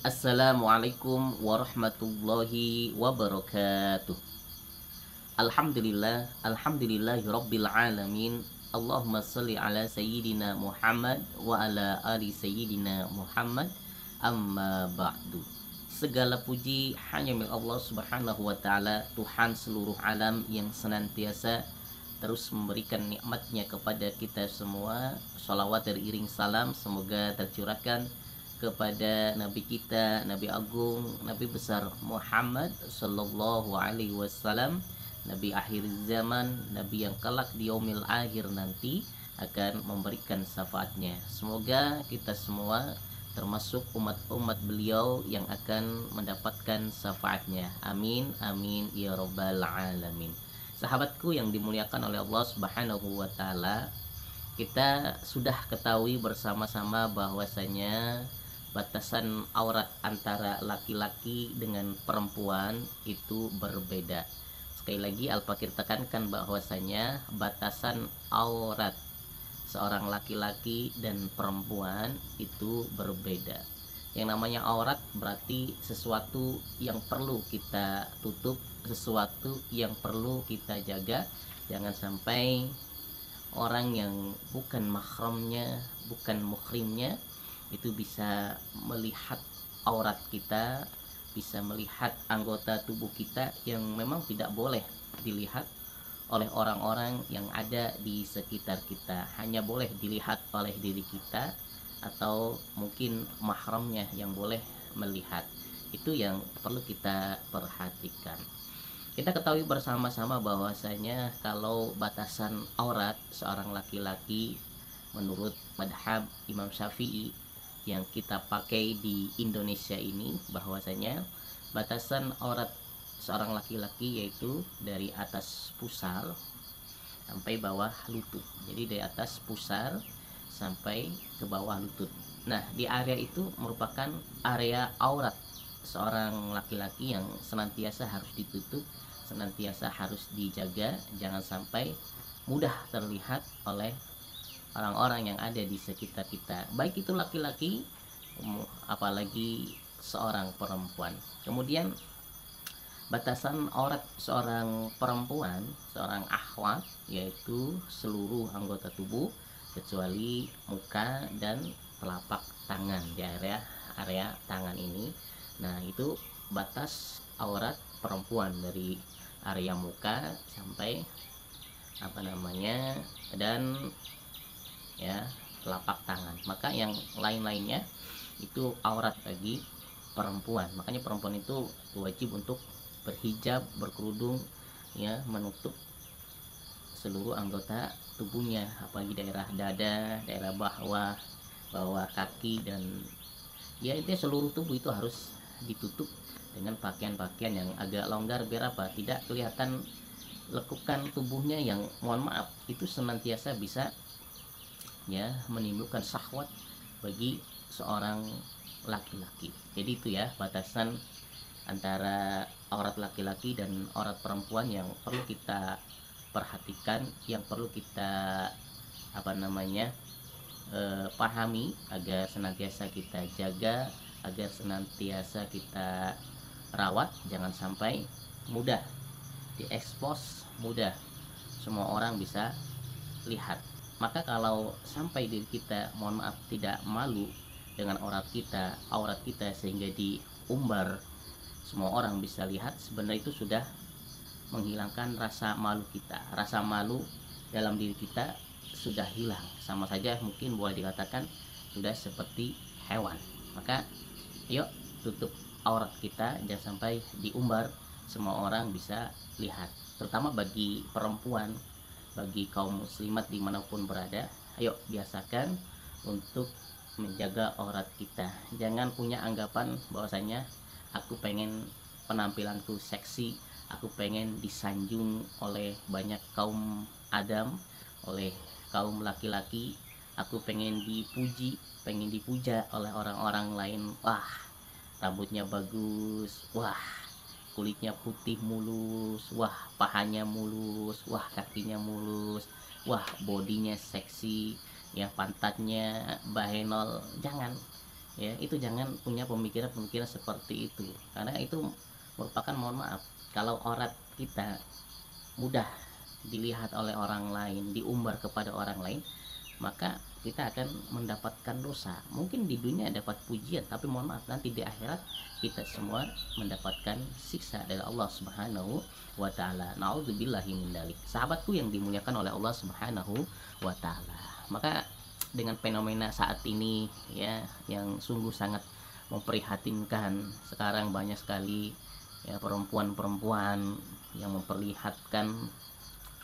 Assalamualaikum warahmatullahi wabarakatuh. Alhamdulillahirabbil alamin. Allahumma shalli ala sayyidina Muhammad wa ala ali sayyidina Muhammad. Amma ba'du. Segala puji hanya milik Allah Subhanahu wa taala, Tuhan seluruh alam yang senantiasa terus memberikan nikmatnya kepada kita semua. Shalawat dari iring salam semoga tercurahkan kepada Nabi kita, Nabi Agung, Nabi besar Muhammad Sallallahu Alaihi Wasallam, Nabi akhir zaman, Nabi yang kelak di yaumil akhir nanti akan memberikan syafaatnya. Semoga kita semua termasuk umat-umat beliau yang akan mendapatkan syafaatnya. Amin, amin, ya robbal alamin. Sahabatku yang dimuliakan oleh Allah Subhanahu wa taala, kita sudah ketahui bersama-sama bahwasanya batasan aurat antara laki-laki dengan perempuan itu berbeda. Sekali lagi Al-Fakir tekankan bahwasanya batasan aurat seorang laki-laki dan perempuan itu berbeda. Yang namanya aurat berarti sesuatu yang perlu kita tutup, sesuatu yang perlu kita jaga. Jangan sampai orang yang bukan mahramnya, bukan muhrimnya itu bisa melihat aurat kita, bisa melihat anggota tubuh kita yang memang tidak boleh dilihat oleh orang-orang yang ada di sekitar kita. Hanya boleh dilihat oleh diri kita atau mungkin mahramnya yang boleh melihat. Itu yang perlu kita perhatikan. Kita ketahui bersama-sama bahwasanya kalau batasan aurat seorang laki-laki menurut madhab Imam Syafi'i yang kita pakai di Indonesia ini, bahwasanya batasan aurat seorang laki-laki yaitu dari atas pusar sampai bawah lutut. Jadi dari atas pusar sampai ke bawah lutut. Nah, di area itu merupakan area aurat seorang laki-laki yang senantiasa harus ditutup, senantiasa harus dijaga, jangan sampai mudah terlihat oleh orang-orang yang ada di sekitar kita, baik itu laki-laki apalagi seorang perempuan. Kemudian batasan aurat seorang perempuan, seorang akhwat, yaitu seluruh anggota tubuh kecuali muka dan telapak tangan, di area tangan ini. Nah, itu batas aurat perempuan dari area muka sampai dan ya telapak tangan. Maka yang lain-lainnya itu aurat bagi perempuan. Makanya perempuan itu wajib untuk berhijab, berkerudung, ya, menutup seluruh anggota tubuhnya, apalagi daerah dada, daerah bawah kaki, dan ya intinya seluruh tubuh itu harus ditutup dengan pakaian-pakaian yang agak longgar biar apa? Tidak kelihatan lekukan tubuhnya yang mohon maaf itu senantiasa bisa ya menimbulkan syahwat bagi seorang laki-laki. Jadi itu ya batasan antara aurat laki-laki dan aurat perempuan yang perlu kita perhatikan, yang perlu kita pahami agar senantiasa kita jaga, agar senantiasa kita rawat, jangan sampai mudah diekspos, mudah semua orang bisa lihat. Maka kalau sampai diri kita mohon maaf tidak malu dengan aurat kita sehingga diumbar semua orang bisa lihat, sebenarnya itu sudah menghilangkan rasa malu kita. Rasa malu dalam diri kita sudah hilang, sama saja mungkin boleh dikatakan sudah seperti hewan. Maka yuk tutup aurat kita, jangan sampai diumbar semua orang bisa lihat, terutama bagi perempuan, bagi kaum muslimat dimanapun berada. Ayo biasakan untuk menjaga aurat kita. Jangan punya anggapan bahwasanya aku pengen penampilanku seksi, aku pengen disanjung oleh banyak kaum adam, oleh kaum laki-laki, aku pengen dipuji, pengen dipuja oleh orang-orang lain. Wah, rambutnya bagus, wah kulitnya putih mulus, wah pahanya mulus, wah kakinya mulus, wah bodinya seksi, ya pantatnya bahenol. Jangan, ya itu jangan punya pemikiran-pemikiran seperti itu, karena itu merupakan, mohon maaf, kalau aurat kita mudah dilihat oleh orang lain, diumbar kepada orang lain, maka kita akan mendapatkan dosa. Mungkin di dunia dapat pujian, tapi mohon maaf, nanti di akhirat kita semua mendapatkan siksa dari Allah Subhanahu wa taala. Nauzubillahi min dzalik. Sahabatku yang dimuliakan oleh Allah Subhanahu wa taala. Maka dengan fenomena saat ini ya, yang sungguh sangat memprihatinkan, sekarang banyak sekali ya perempuan-perempuan yang memperlihatkan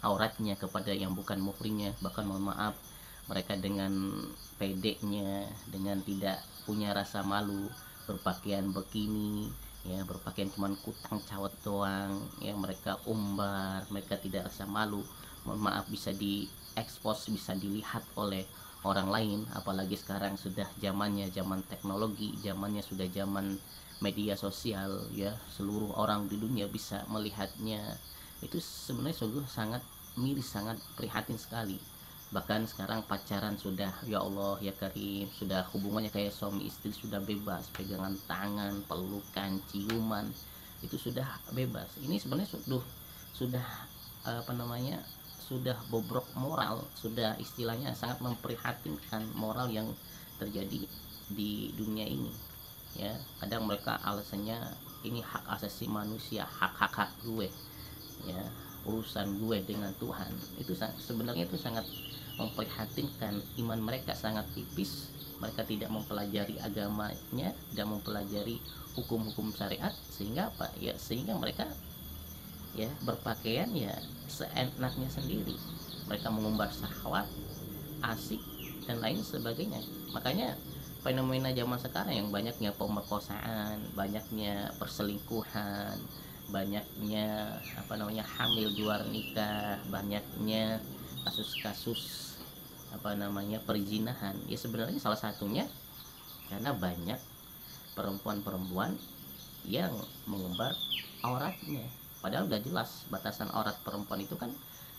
auratnya kepada yang bukan muhrimnya, bahkan mohon maaf, mereka dengan pedenya, dengan tidak punya rasa malu, berpakaian bikini ya, berpakaian cuman kutang cawat doang ya, mereka umbar, mereka tidak rasa malu, mohon maaf, bisa diekspos, bisa dilihat oleh orang lain. Apalagi sekarang sudah zamannya zaman teknologi, zamannya sudah zaman media sosial ya, seluruh orang di dunia bisa melihatnya. Itu sebenarnya sungguh sangat miris, sangat prihatin sekali. Bahkan sekarang pacaran sudah, ya Allah ya Karim, sudah hubungannya kayak suami istri, sudah bebas, pegangan tangan, pelukan, ciuman, itu sudah bebas. Ini sebenarnya sudah apa namanya, sudah bobrok moral, sudah istilahnya sangat memprihatinkan moral yang terjadi di dunia ini ya. Kadang mereka alasannya ini hak asasi manusia, hak gue ya, urusan gue dengan Tuhan. Itu sebenarnya itu sangat memprihatinkan. Iman mereka sangat tipis, mereka tidak mempelajari agamanya, tidak mempelajari hukum-hukum syariat, sehingga apa ya, sehingga mereka ya berpakaian ya seenaknya sendiri, mereka mengumbar syahwat, asik, dan lain sebagainya. Makanya fenomena zaman sekarang yang banyaknya pemerkosaan, banyaknya perselingkuhan, banyaknya apa namanya hamil di luar nikah, banyaknya kasus-kasus apa namanya perzinahan, ya sebenarnya salah satunya karena banyak perempuan-perempuan yang mengumbar auratnya. Padahal udah jelas batasan aurat perempuan itu kan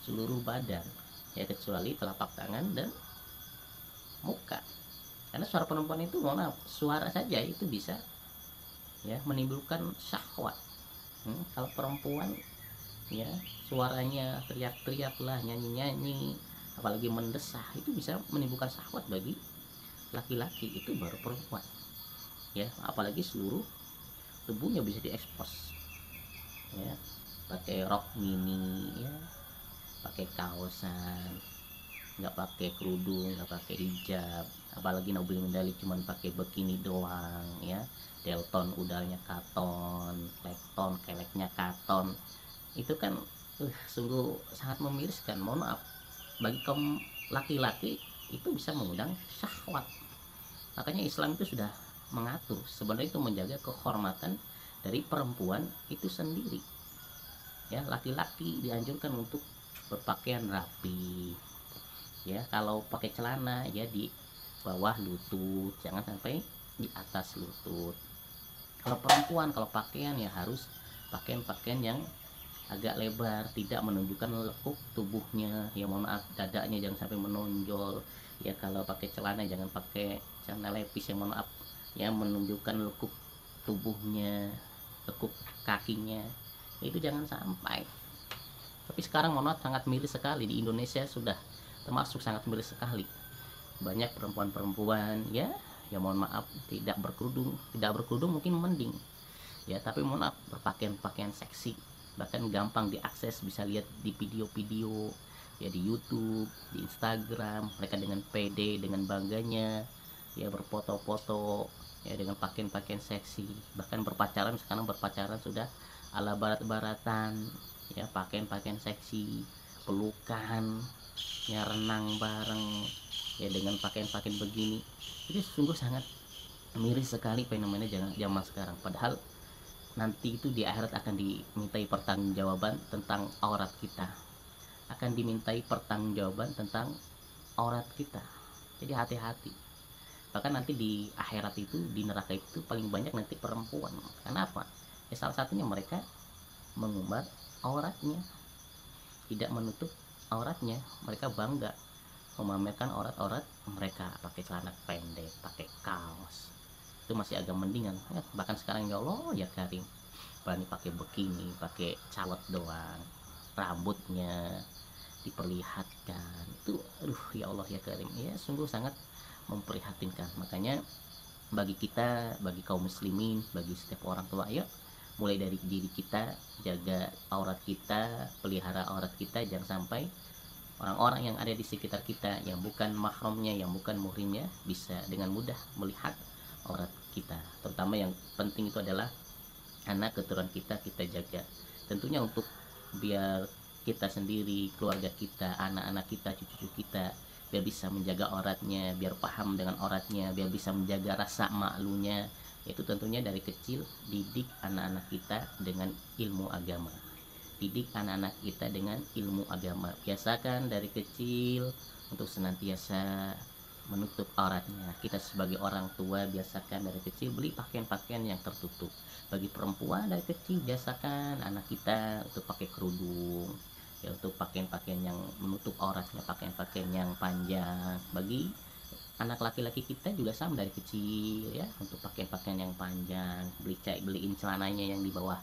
seluruh badan ya, kecuali telapak tangan dan muka. Karena suara perempuan itu, mohon maaf, suara saja itu bisa ya menimbulkan syahwat. Kalau perempuan ya suaranya teriak-teriak lah, nyanyi-nyanyi, apalagi mendesah, itu bisa menimbulkan syahwat bagi laki-laki. Itu baru perempuan ya, apalagi seluruh tubuhnya bisa diekspos ya, pakai rok mini ya, pakai kaosan, nggak pakai kerudung, nggak pakai hijab, apalagi Nobel medali cuman pakai bikini doang ya, delton udahnya katon, lekton keleknya katon. Itu kan sungguh sangat memiriskan, mohon maaf, bagi kaum laki-laki itu bisa mengundang syahwat. Makanya Islam itu sudah mengatur, sebenarnya itu menjaga kehormatan dari perempuan itu sendiri ya. Laki-laki dianjurkan untuk berpakaian rapi ya, kalau pakai celana ya di bawah lutut, jangan sampai di atas lutut. Kalau perempuan, kalau pakaian ya harus pakaian-pakaian yang agak lebar, tidak menunjukkan lekuk tubuhnya ya, mohon maaf, dadanya jangan sampai menonjol ya. Kalau pakai celana jangan pakai celana lepis yang, mohon maaf ya, menunjukkan lekuk tubuhnya, lekuk kakinya, itu jangan sampai. Tapi sekarang mohon maaf, sangat miris sekali di Indonesia, sudah termasuk sangat miris sekali. Banyak perempuan-perempuan ya, ya mohon maaf, tidak berkerudung mungkin mending ya, tapi mohon maaf, berpakaian-pakaian seksi, bahkan gampang diakses, bisa lihat di video-video ya, di YouTube, di Instagram, mereka dengan PD, dengan bangganya ya berfoto-foto ya dengan pakaian-pakaian seksi. Bahkan berpacaran, sekarang berpacaran sudah ala barat-baratan ya, pakaian-pakaian seksi, pelukan ya, renang bareng ya dengan pakaian-pakaian begini. Itu sungguh sangat miris sekali fenomena zaman sekarang. Padahal nanti itu di akhirat akan dimintai pertanggungjawaban tentang aurat kita, akan dimintai pertanggungjawaban tentang aurat kita. Jadi hati-hati. Bahkan nanti di akhirat itu, di neraka itu paling banyak nanti perempuan. Kenapa? Ya salah satunya mereka mengumbar auratnya, tidak menutup auratnya. Mereka bangga memamerkan aurat-aurat mereka, pakai celana pendek, pakai kaos itu masih agak mendingan ya. Bahkan sekarang ya Allah ya Karim, berani pakai bikini, pakai calot doang, rambutnya diperlihatkan, itu aduh ya Allah ya Karim, ya sungguh sangat memprihatinkan. Makanya bagi kita, bagi kaum muslimin, bagi setiap orang tua, ayo mulai dari diri kita, jaga aurat kita, pelihara aurat kita, jangan sampai orang-orang yang ada di sekitar kita yang bukan mahramnya, yang bukan muhrimnya bisa dengan mudah melihat aurat kita. Terutama yang penting itu adalah anak keturunan kita jaga. Tentunya untuk biar kita sendiri, keluarga kita, anak-anak kita, cucu-cucu kita biar bisa menjaga auratnya, biar paham dengan auratnya, biar bisa menjaga rasa malunya, yaitu tentunya dari kecil didik anak-anak kita dengan ilmu agama. Didik anak-anak kita dengan ilmu agama. Biasakan dari kecil untuk senantiasa menutup auratnya. Kita sebagai orang tua biasakan dari kecil beli pakaian-pakaian yang tertutup. Bagi perempuan dari kecil biasakan anak kita untuk pakai kerudung, ya, untuk pakaian-pakaian yang menutup auratnya, pakaian-pakaian yang panjang. Bagi anak laki-laki kita juga sama dari kecil ya, untuk pakaian-pakaian yang panjang. Beliin celananya yang di bawah,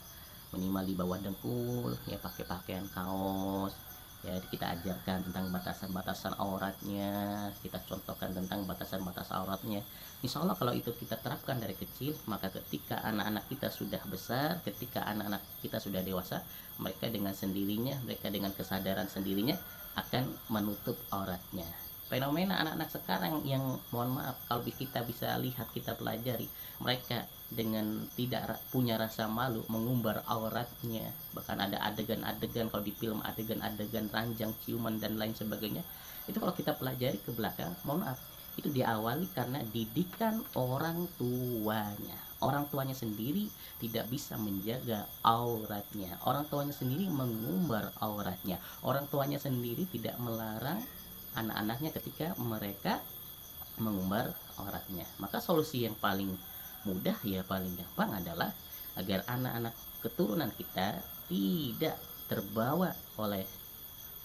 minimal di bawah dengkul ya, pakai pakaian kaos ya. Kita ajarkan tentang batasan-batasan auratnya, kita contohkan tentang batasan-batasan auratnya. Insya Allah kalau itu kita terapkan dari kecil, maka ketika anak-anak kita sudah besar, ketika anak-anak kita sudah dewasa, mereka dengan sendirinya, mereka dengan kesadaran sendirinya akan menutup auratnya. Fenomena anak-anak sekarang yang mohon maaf kalau kita bisa lihat, kita pelajari, mereka dengan tidak punya rasa malu mengumbar auratnya. Bahkan ada adegan-adegan kalau di film, adegan-adegan ranjang, ciuman dan lain sebagainya. Itu kalau kita pelajari ke belakang, mohon maaf, itu diawali karena didikan orang tuanya. Orang tuanya sendiri tidak bisa menjaga auratnya, orang tuanya sendiri mengumbar auratnya, orang tuanya sendiri tidak melarang anak-anaknya ketika mereka mengumbar auratnya. Maka solusi yang paling mudah ya, paling gampang adalah agar anak-anak keturunan kita tidak terbawa oleh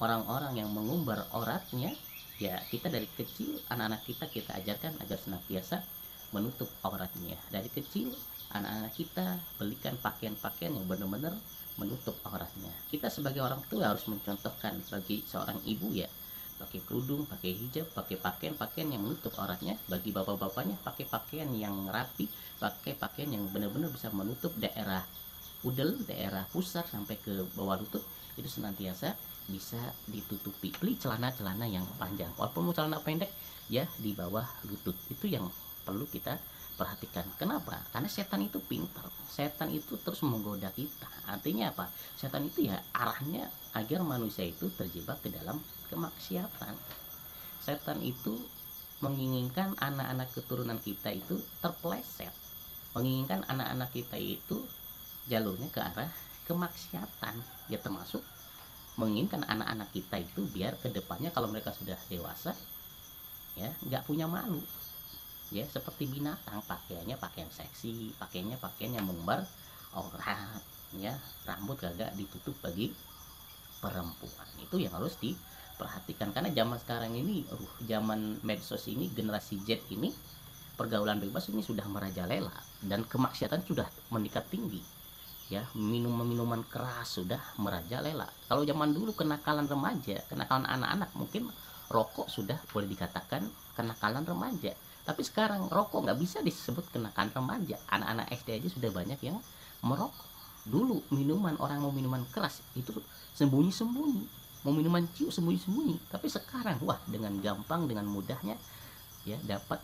orang-orang yang mengumbar auratnya, ya kita dari kecil anak-anak kita ajarkan agar senantiasa menutup auratnya. Dari kecil anak-anak kita belikan pakaian-pakaian yang benar-benar menutup auratnya. Kita sebagai orang tua harus mencontohkan bagi seorang ibu ya, pakai kerudung, pakai hijab, pakai pakaian-pakaian yang menutup auratnya. Bagi bapak-bapaknya pakai pakaian yang rapi, pakai pakaian yang benar-benar bisa menutup daerah udel, daerah pusar sampai ke bawah lutut, itu senantiasa bisa ditutupi. Beli celana-celana yang panjang, walaupun mau celana pendek ya di bawah lutut. Itu yang perlu kita perhatikan. Kenapa? Karena setan itu pintar, setan itu terus menggoda kita. Artinya apa? Setan itu ya arahnya agar manusia itu terjebak ke dalam kemaksiatan. Setan itu menginginkan anak-anak keturunan kita itu terpeleset, menginginkan anak-anak kita itu jalurnya ke arah kemaksiatan ya, termasuk menginginkan anak-anak kita itu biar kedepannya kalau mereka sudah dewasa ya nggak punya malu ya, seperti binatang, pakaiannya pakaian seksi, pakaiannya pakaian yang mengumbar aurat ya, rambut kagak ditutup bagi perempuan. Itu yang harus diperhatikan. Karena zaman sekarang ini zaman medsos ini, generasi Z ini, pergaulan bebas ini sudah merajalela dan kemaksiatan sudah meningkat tinggi ya. Minuman keras sudah merajalela. Kalau zaman dulu kenakalan remaja, kenakalan anak-anak, mungkin rokok sudah boleh dikatakan kenakalan remaja. Tapi sekarang rokok nggak bisa disebut kenakalan remaja. Anak-anak SD aja sudah banyak yang merokok. Dulu orang mau minuman keras itu sembunyi-sembunyi, mau minuman ciu sembunyi-sembunyi. Tapi sekarang wah, dengan gampang, dengan mudahnya ya dapat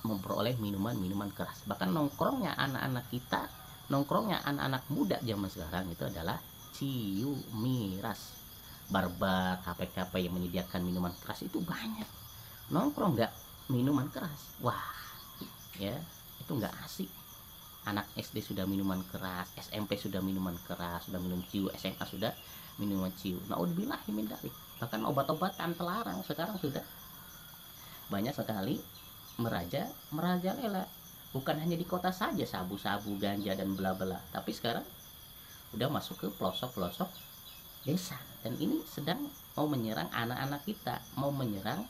memperoleh minuman keras. Bahkan nongkrongnya anak-anak kita, nongkrongnya anak-anak muda zaman sekarang itu adalah ciu, miras, barbar, kafe-kafe yang menyediakan minuman keras itu banyak. Nongkrong nggak minuman keras, wah ya itu nggak asik. Anak SD sudah minuman keras, SMP sudah minuman keras, sudah minum ciu, SMA sudah minuman ciu. Naudzubillahi min dzalik. Bahkan obat-obatan terlarang sekarang sudah banyak sekali merajalela. Bukan hanya di kota saja sabu-sabu, ganja dan bla bla, tapi sekarang udah masuk ke pelosok-pelosok desa. Dan ini sedang mau menyerang anak-anak kita, mau menyerang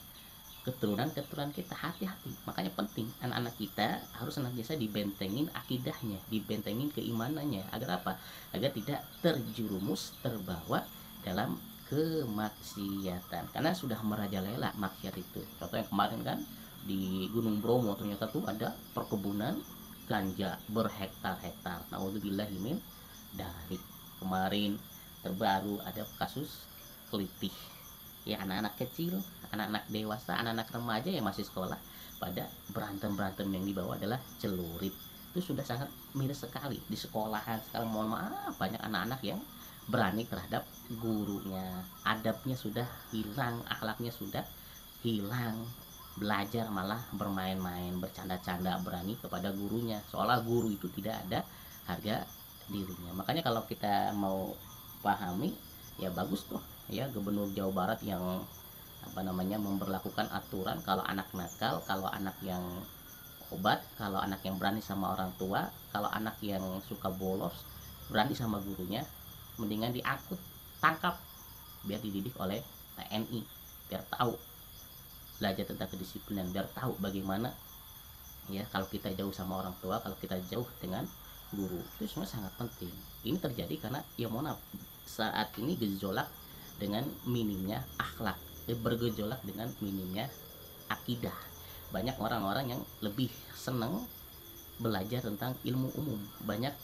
keturunan-keturunan kita. Hati-hati, makanya penting anak-anak kita harus senantiasa dibentengin akidahnya, dibentengin keimanannya, agar apa? Agar tidak terjerumus, terbawa dalam kemaksiatan, karena sudah merajalela maksiat itu. Contoh yang kemarin kan di Gunung Bromo, ternyata tuh ada perkebunan ganja berhektar-hektar. Naudzubillahimin dari kemarin terbaru ada kasus kelitih, ya anak-anak kecil, anak-anak dewasa, anak-anak remaja yang masih sekolah pada berantem yang dibawa adalah celurit. Itu sudah sangat miris sekali di sekolahan sekarang. Mohon maaf, banyak anak-anak yang berani terhadap gurunya, adabnya sudah hilang, akhlaknya sudah hilang, belajar malah bermain-main, bercanda-canda, berani kepada gurunya, seolah guru itu tidak ada harga dirinya. Makanya kalau kita mau pahami, ya bagus tuh ya Gubernur Jawa Barat yang memberlakukan aturan kalau anak nakal, kalau anak yang obat, kalau anak yang berani sama orang tua, kalau anak yang suka bolos berani sama gurunya, mendingan diangkut, tangkap, biar dididik oleh TNI, biar tahu belajar tentang kedisiplinan, biar tahu bagaimana ya kalau kita jauh sama orang tua, kalau kita jauh dengan guru. Itu semua sangat penting. Ini terjadi karena ya mohon maaf, saat ini gejolak dengan minimnya akhlak, bergejolak dengan minimnya akidah. Banyak orang-orang yang lebih senang belajar tentang ilmu umum. Banyak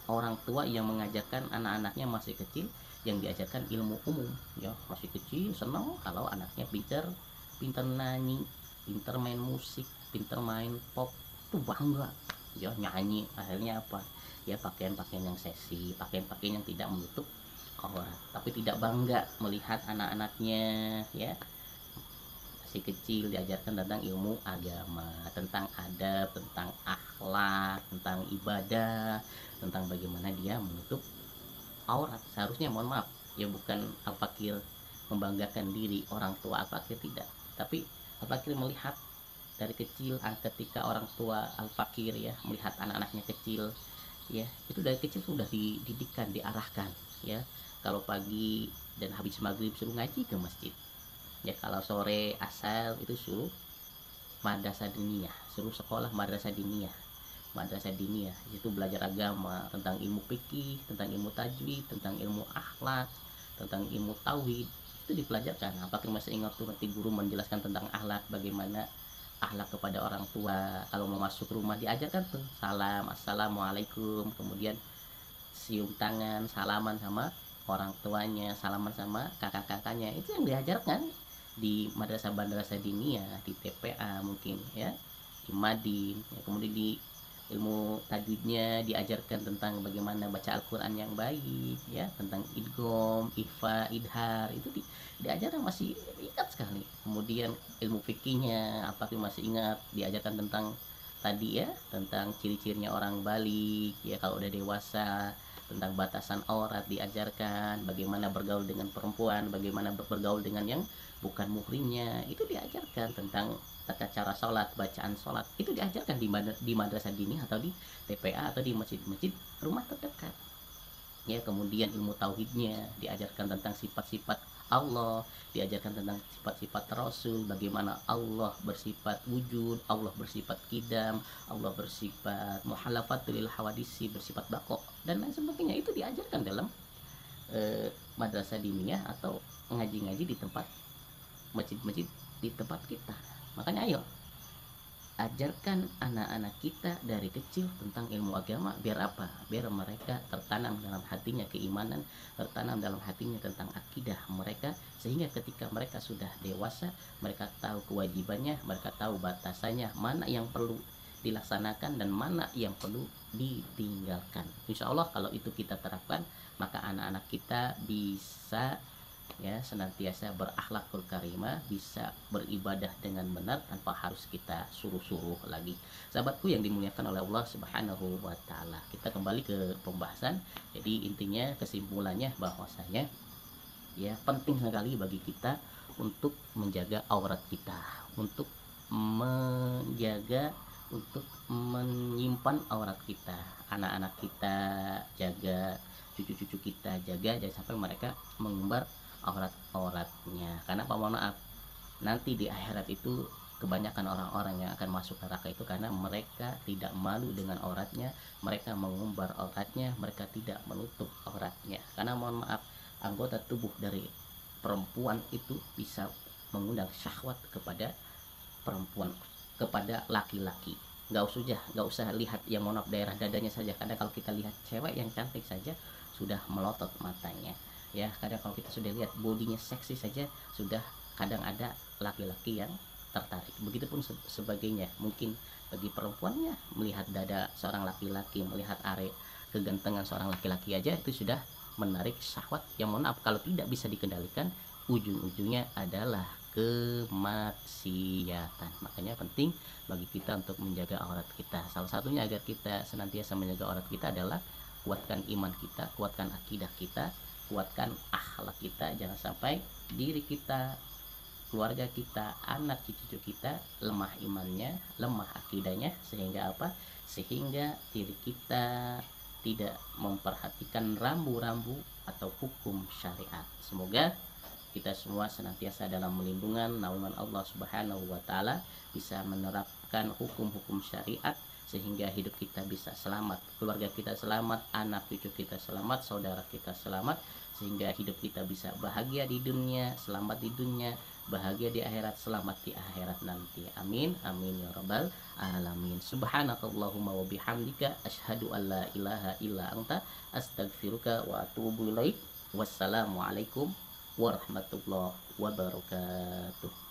orang tua yang mengajarkan anak-anaknya masih kecil yang diajarkan ilmu umum, ya masih kecil senang kalau anaknya pintar nyanyi, pintar main musik, pintar main pop, tuh bangga ya nyanyi. Akhirnya apa ya, pakaian-pakaian yang seksi, pakaian-pakaian yang tidak menutup aurat, tapi tidak bangga melihat anak-anaknya ya masih kecil diajarkan tentang ilmu agama, tentang adab, tentang akhlak, tentang ibadah, tentang bagaimana dia menutup aurat. Seharusnya mohon maaf ya, bukan al-fakir membanggakan diri orang tua al-fakir, tidak, tapi al-fakir melihat dari kecil, ketika orang tua al-fakir ya melihat anak-anaknya kecil ya, itu dari kecil sudah dididikkan, diarahkan ya. Kalau pagi dan habis maghrib suruh ngaji ke masjid ya, kalau sore asal itu suruh madrasah diniyah, suruh sekolah madrasah diniyah. Itu belajar agama, tentang ilmu fikih, tentang ilmu tajwid, tentang ilmu akhlak, tentang ilmu tauhid, itu dipelajarkan. Apakah masih ingat tuh nanti guru menjelaskan tentang akhlak, bagaimana akhlak kepada orang tua. Kalau mau masuk rumah diajarkan tuh salam, assalamualaikum, kemudian cium tangan, salaman sama orang tuanya, salaman sama kakak-kakaknya. Itu yang diajarkan di madrasah diniyah, di TPA mungkin ya, di Madin ya. Kemudian di ilmu tajwidnya diajarkan tentang bagaimana baca Al-Quran yang baik ya, tentang idgham, ikhfa, idhar, itu diajarkan, masih ingat sekali. Kemudian ilmu fikihnya apakah masih ingat, diajarkan tentang tadi ya, tentang ciri-cirinya orang balik ya kalau udah dewasa, tentang batasan aurat diajarkan, bagaimana bergaul dengan perempuan, bagaimana bergaul dengan yang bukan muhrimnya, itu diajarkan. Tentang tata cara sholat, bacaan sholat, itu diajarkan di madrasah dini atau di TPA atau di masjid-masjid rumah terdekat ya. Kemudian ilmu tauhidnya diajarkan tentang sifat-sifat Allah, diajarkan tentang sifat-sifat Rasul, bagaimana Allah bersifat wujud, Allah bersifat kidam, Allah bersifat muhalafatul hawadisi, bersifat bako, dan lain sebagainya. Itu diajarkan dalam madrasah diniyah atau ngaji-ngaji di tempat masjid-masjid di tempat kita. Makanya ayo ajarkan anak-anak kita dari kecil tentang ilmu agama, biar apa? Biar mereka tertanam dalam hatinya keimanan, tertanam dalam hatinya tentang akidah mereka, sehingga ketika mereka sudah dewasa, mereka tahu kewajibannya, mereka tahu batasannya, mana yang perlu dilaksanakan dan mana yang perlu ditinggalkan. Insya Allah kalau itu kita terapkan, maka anak-anak kita bisa ya senantiasa berakhlakul karimah, bisa beribadah dengan benar tanpa harus kita suruh-suruh lagi. Sahabatku yang dimuliakan oleh Allah Subhanahu wa taala, kita kembali ke pembahasan. Jadi intinya, kesimpulannya bahwasanya ya penting sekali bagi kita untuk menjaga aurat kita, untuk menjaga, untuk menyimpan aurat kita. Anak-anak kita jaga, cucu-cucu kita jaga, jangan sampai mereka mengumbar aurat-auratnya. Karena apa, mohon maaf, nanti di akhirat itu kebanyakan orang-orang yang akan masuk neraka itu karena mereka tidak malu dengan auratnya, mereka mengumbar auratnya, mereka tidak menutup auratnya. Karena mohon maaf, anggota tubuh dari perempuan itu bisa mengundang syahwat kepada perempuan, kepada laki-laki. Nggak usah lihat yang mohon maaf daerah dadanya saja, karena kalau kita lihat cewek yang cantik saja sudah melotot matanya ya. Kadang kalau kita sudah lihat bodinya seksi saja sudah kadang ada laki-laki yang tertarik. Begitupun sebagainya. Mungkin bagi perempuannya melihat dada seorang laki-laki, melihat area kegantengan seorang laki-laki aja itu sudah menarik syahwat yang mohon maaf kalau tidak bisa dikendalikan ujung-ujungnya adalah kemaksiatan. Makanya penting bagi kita untuk menjaga aurat kita. Salah satunya agar kita senantiasa menjaga aurat kita adalah kuatkan iman kita, kuatkan akidah kita, kuatkan akhlak kita. Jangan sampai diri kita, keluarga kita, anak cucu kita lemah imannya, lemah akidahnya, sehingga apa? Sehingga diri kita tidak memperhatikan rambu-rambu atau hukum syariat. Semoga kita semua senantiasa dalam lindungan naungan Allah Subhanahu wa taala, bisa menerapkan hukum-hukum syariat sehingga hidup kita bisa selamat, keluarga kita selamat, anak cucu kita selamat, saudara kita selamat, sehingga hidup kita bisa bahagia di dunia, selamat di dunia, bahagia di akhirat, selamat di akhirat nanti. Amin amin ya rabbal alamin. Subhanakallahumma wa bihamdika asyhadu an la ilaha illa anta astaghfiruka wa atubu ilaik. Wassalamualaikum warahmatullahi wabarakatuh.